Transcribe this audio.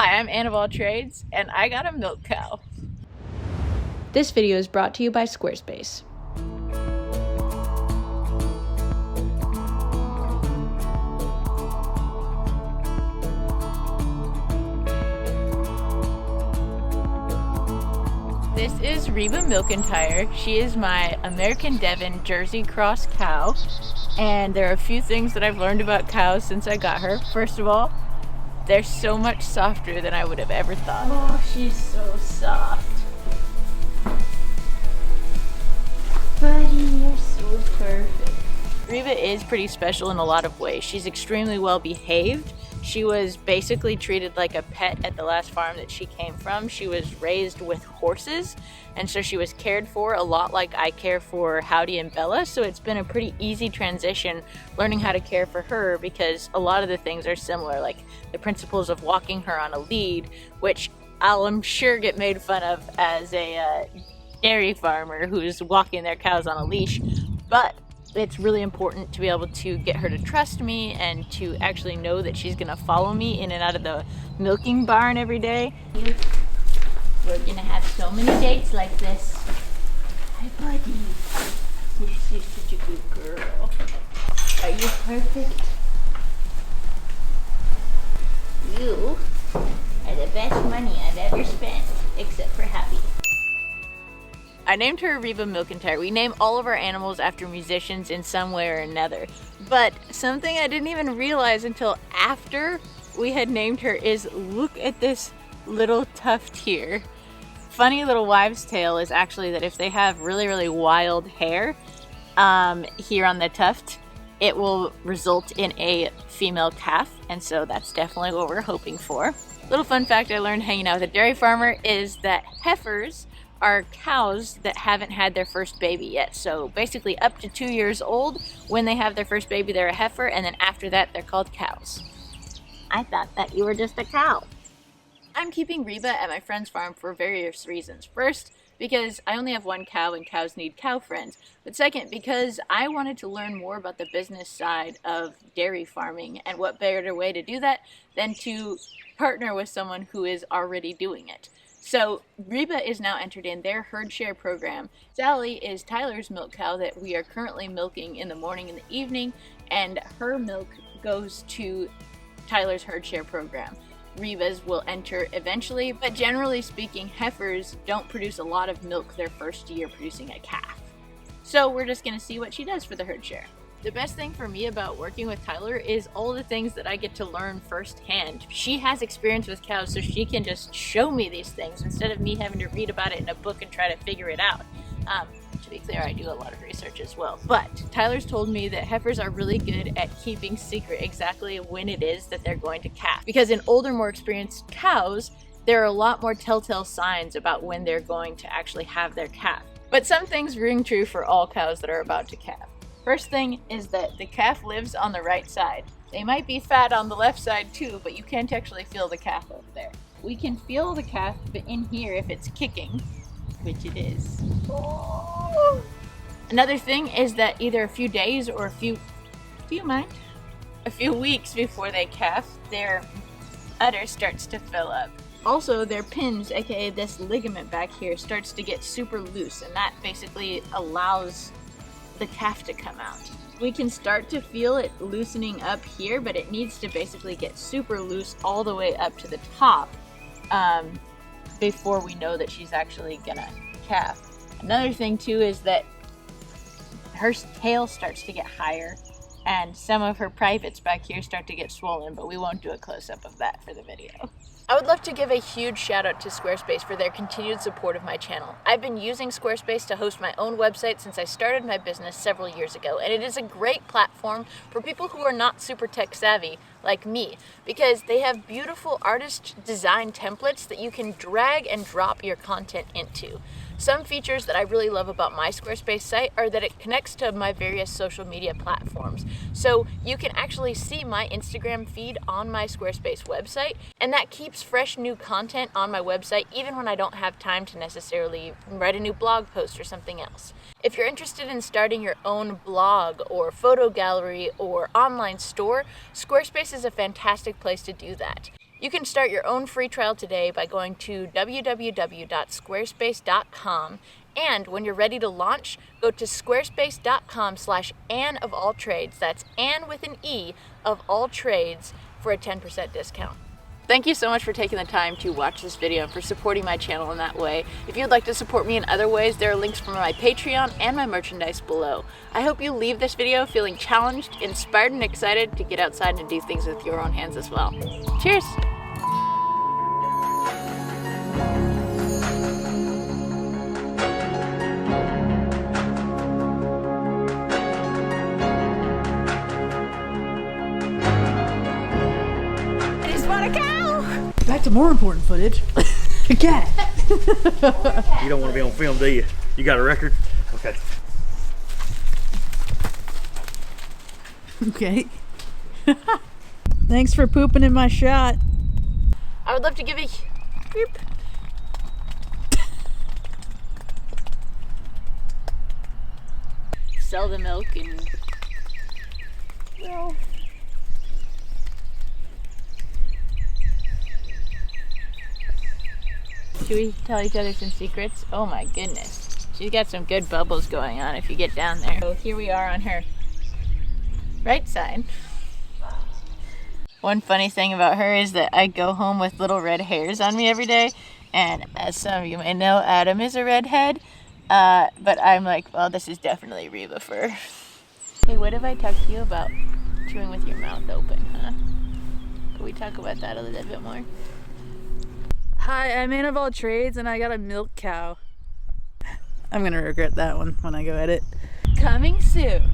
Hi, I'm Anne of All Trades, and I got a milk cow. This video is brought to you by Squarespace. This is Reba MilkEntire. She is my American Devon Jersey cross cow, and there are a few things that I've learned about cows since I got her. First of all, they're so much softer than I would have ever thought. Oh, she's so soft. Buddy, you're so perfect. Reba is pretty special in a lot of ways. She's extremely well behaved. She was basically treated like a pet at the last farm that she came from. She was raised with horses, and so she was cared for a lot like I care for Howdy and Bella. So it's been a pretty easy transition learning how to care for her, because a lot of the things are similar, like the principles of walking her on a lead, which I'm sure get made fun of as a dairy farmer who's walking their cows on a leash, but it's really important to be able to get her to trust me and to actually know that she's gonna follow me in and out of the milking barn every day. We're gonna have so many dates like this. Hi, buddy. You're such a good girl. Are you perfect? You are the best money I've ever spent, except for Happy. I named her Reba MilkEntire. We name all of our animals after musicians in some way or another. But something I didn't even realize until after we had named her is, look at this little tuft here. Funny little wives' tale is actually that if they have really wild hair here on the tuft, it will result in a female calf, and so that's definitely what we're hoping for. Little fun fact I learned hanging out with a dairy farmer is that heifers are cows that haven't had their first baby yet. So basically up to 2 years old, when they have their first baby, they're a heifer, and then after that, they're called cows. I thought that you were just a cow. I'm keeping Reba at my friend's farm for various reasons. First, because I only have one cow and cows need cow friends. But second, because I wanted to learn more about the business side of dairy farming, and what better way to do that than to partner with someone who is already doing it. So Reba is now entered in their herdshare program. Sally is Tyler's milk cow that we are currently milking in the morning and the evening, and her milk goes to Tyler's herdshare program. Reba's will enter eventually, but generally speaking, heifers don't produce a lot of milk their first year producing a calf. So we're just gonna see what she does for the herdshare. The best thing for me about working with Tyler is all the things that I get to learn firsthand. She has experience with cows, so she can just show me these things instead of me having to read about it in a book and try to figure it out. To be clear, I do a lot of research as well. But Tyler's told me that heifers are really good at keeping secret exactly when it is that they're going to calf. Because in older, more experienced cows, there are a lot more telltale signs about when they're going to actually have their calf. But some things ring true for all cows that are about to calf. First thing is that the calf lives on the right side. They might be fat on the left side too, but you can't actually feel the calf over there. We can feel the calf in here if it's kicking, which it is. Oh. Another thing is that either a few days or a few weeks before they calf, their udder starts to fill up. Also, their pins, aka this ligament back here, starts to get super loose, and that basically allows the calf to come out. We can start to feel it loosening up here, but it needs to basically get super loose all the way up to the top before we know that she's actually gonna calf. Another thing too is that her tail starts to get higher, and some of her privates back here start to get swollen, but we won't do a close-up of that for the video. I would love to give a huge shout out to Squarespace for their continued support of my channel. I've been using Squarespace to host my own website since I started my business several years ago, and it is a great platform for people who are not super tech savvy like me, because they have beautiful artist design templates that you can drag and drop your content into. Some features that I really love about my Squarespace site are that it connects to my various social media platforms. So you can actually see my Instagram feed on my Squarespace website, and that keeps fresh new content on my website even when I don't have time to necessarily write a new blog post or something else. If you're interested in starting your own blog or photo gallery or online store, Squarespace is a fantastic place to do that. You can start your own free trial today by going to www.squarespace.com, and when you're ready to launch, go to squarespace.com/AnnofAllTrades. That's Ann with an E of all trades for a 10% discount. Thank you so much for taking the time to watch this video and for supporting my channel in that way. If you'd like to support me in other ways, there are links for my Patreon and my merchandise below. I hope you leave this video feeling challenged, inspired, and excited to get outside and do things with your own hands as well. Cheers! Back to more important footage. A cat. You don't want to be on film, do you? You got a record? Okay. Okay. Thanks for pooping in my shot. I would love to give a beep. Sell the milk and, well, should we tell each other some secrets? Oh my goodness. She's got some good bubbles going on if you get down there. So here we are on her right side. One funny thing about her is that I go home with little red hairs on me every day. And as some of you may know, Adam is a redhead. But I'm like, well, this is definitely Reba fur. Hey, what have I talked to you about chewing with your mouth open, huh? Can we talk about that a little bit more? Hi, I'm Ann of all trades and I got a milk cow. I'm gonna regret that one when I go edit. Coming soon.